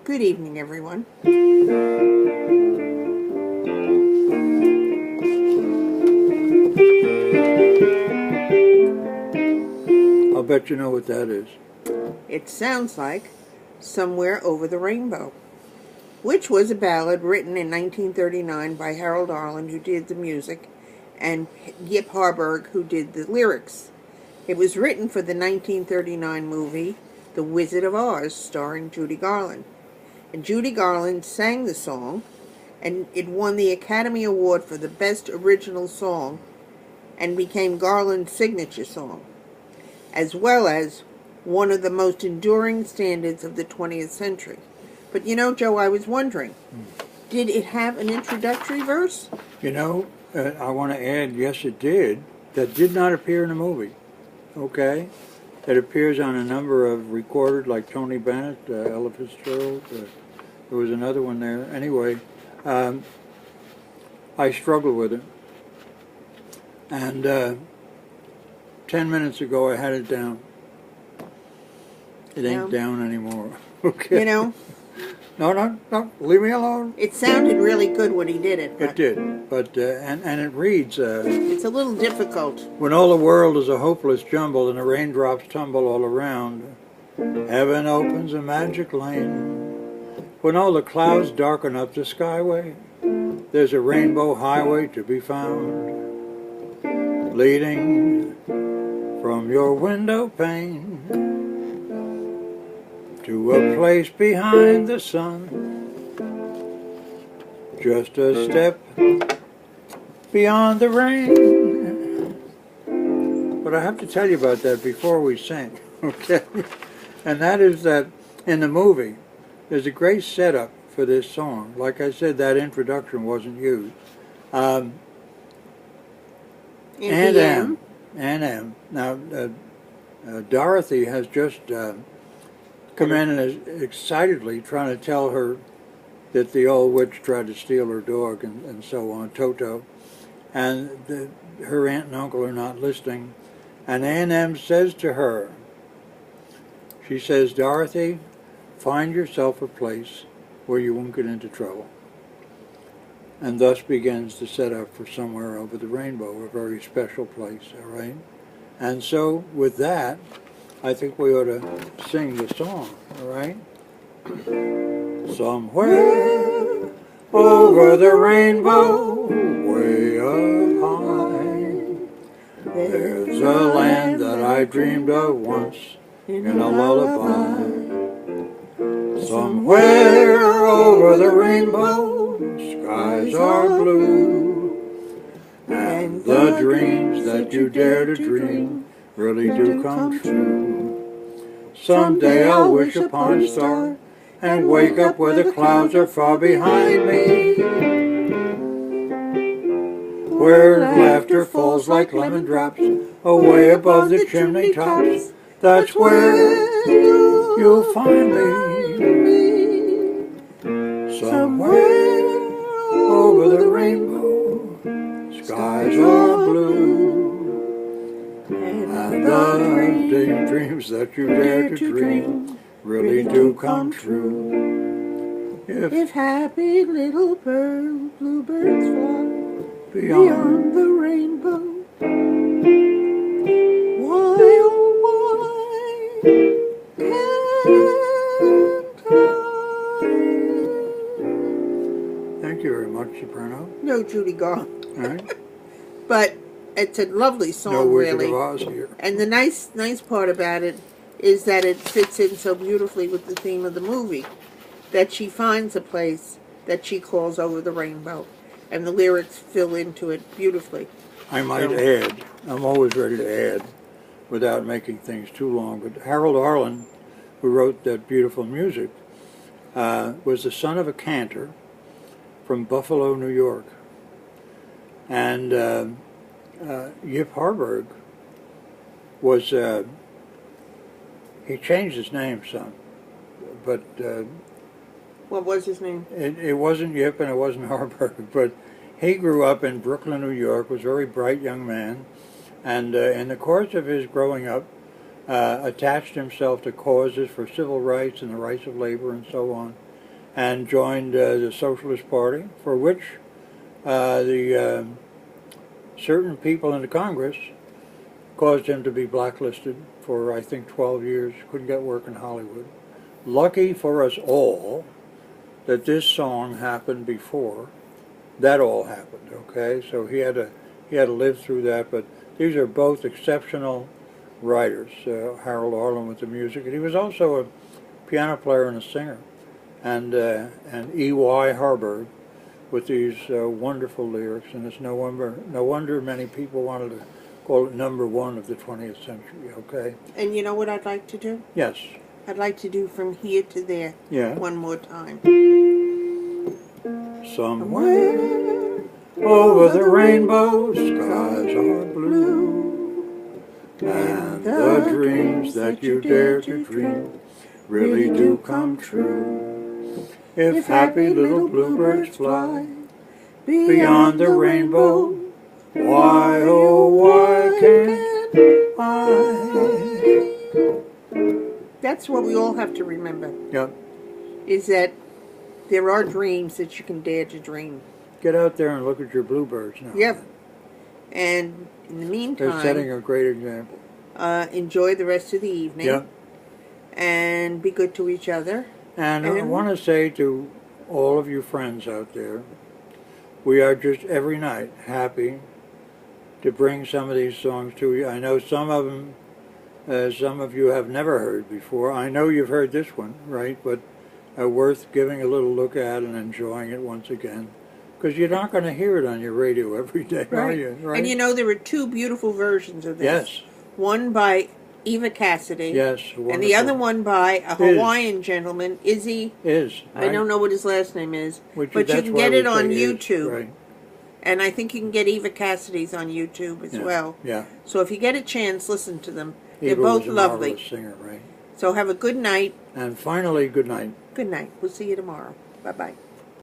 Good evening, everyone. I'll bet you know what that is. It sounds like Somewhere Over the Rainbow, which was a ballad written in 1939 by Harold Arlen, who did the music, and Yip Harburg, who did the lyrics. It was written for the 1939 movie The Wizard of Oz, starring Judy Garland. And Judy Garland sang the song, and it won the Academy Award for the Best Original Song and became Garland's signature song, as well as one of the most enduring standards of the 20th century. But you know, Joe, I was wondering, did it have an introductory verse? You know, I want to add, yes it did. That did not appear in the movie, okay? It appears on a number of recorded, like Tony Bennett, Ella Fitzgerald. There was another one there. Anyway, I struggled with it. And 10 minutes ago I had it down. It ain't down anymore. Okay. You know, No, leave me alone. it sounded really good when he did it. It did, but and it reads, It's a little difficult. when all the world is a hopeless jumble and the raindrops tumble all around, heaven opens a magic lane. When all the clouds darken up the skyway, there's a rainbow highway to be found, leading from your window pane to a place behind the sun, just a step beyond the rain. But I have to tell you about that before we sing, okay? And that is that in the movie, there's a great setup for this song. Like I said, that introduction wasn't used. And M. Now, Dorothy has just come in and is excitedly trying to tell her that the old witch tried to steal her dog and so on, Toto. And her aunt and uncle are not listening. And A&M says to her, she says, Dorothy, find yourself a place where you won't get into trouble. And thus begins the setup for Somewhere Over the Rainbow, a very special place, all right? And so with that, I think we ought to sing the song, all right? Somewhere over the rainbow, way up high, there's a land that I dreamed of once in a lullaby. Somewhere over the rainbow, skies are blue, and the dreams that you dare to dream really do come true. Someday I'll wish upon a star and wake up where the clouds are far behind me, where laughter falls like lemon drops away above the chimney tops. That's where you'll find me, somewhere over the rainbow, skies are blue, and the dreams that you dare to dream really do come true. If happy little bluebirds fly beyond the rainbow, why, oh, why can't I? Thank you very much, soprano. No, Judy Garland. All right. But it's a lovely song, No Wizard really. of Oz here. And the nice part about it is that it fits in so beautifully with the theme of the movie, that she finds a place that she calls Over the Rainbow, and the lyrics fill into it beautifully. I might add, I'm always ready to add without making things too long, but Harold Arlen, who wrote that beautiful music, was the son of a cantor from Buffalo, New York. And Yip Harburg was, he changed his name some, but What was his name? it wasn't Yip and it wasn't Harburg, but he grew up in Brooklyn, New York, was a very bright young man, and in the course of his growing up, attached himself to causes for civil rights and the rights of labor and so on. and joined the Socialist Party, for which the certain people in the Congress caused him to be blacklisted for, I think, 12 years. Couldn't get work in Hollywood. Lucky for us all that this song happened before that all happened. Okay, so he had to live through that. But these are both exceptional writers. Harold Arlen with the music, and he was also a piano player and a singer, and E.Y. Harburg with these wonderful lyrics. And it's no wonder many people wanted to call it number one of the 20th century. Okay. And you know what I'd like to do? Yes. I'd like to do From Here to There. Yeah. One more time. Somewhere over the rainbow, skies are blue, and the dreams that you dare to dream really do come true. If happy little bluebirds fly beyond the rainbow, why, oh, why can't I? That's what we all have to remember, Yep. is that there are dreams that you can dare to dream. Get out there and look at your bluebirds now. Yep. And in the They're setting meantime, a great example. enjoy the rest of the evening. Yep. And be good to each other. And I want to say to all of you friends out there, we are just every night happy to bring some of these songs to you. I know some of them, some of you have never heard before. I know you've heard this one, right? But worth giving a little look at and enjoying it once again. Because you're not going to hear it on your radio every day, are you? Right? And you know, there are two beautiful versions of this. Yes. One by Eva Cassidy. Yes. And the other one by a Hawaiian gentleman, Izzy. Right? I don't know what his last name is. But you can get it on YouTube. Is, right. And I think you can get Eva Cassidy's on YouTube as well. Yeah. So if you get a chance, listen to them. Eva They're both was a lovely. marvelous singer, right? So have a good night. And finally, good night. Good night. We'll see you tomorrow. Bye-bye.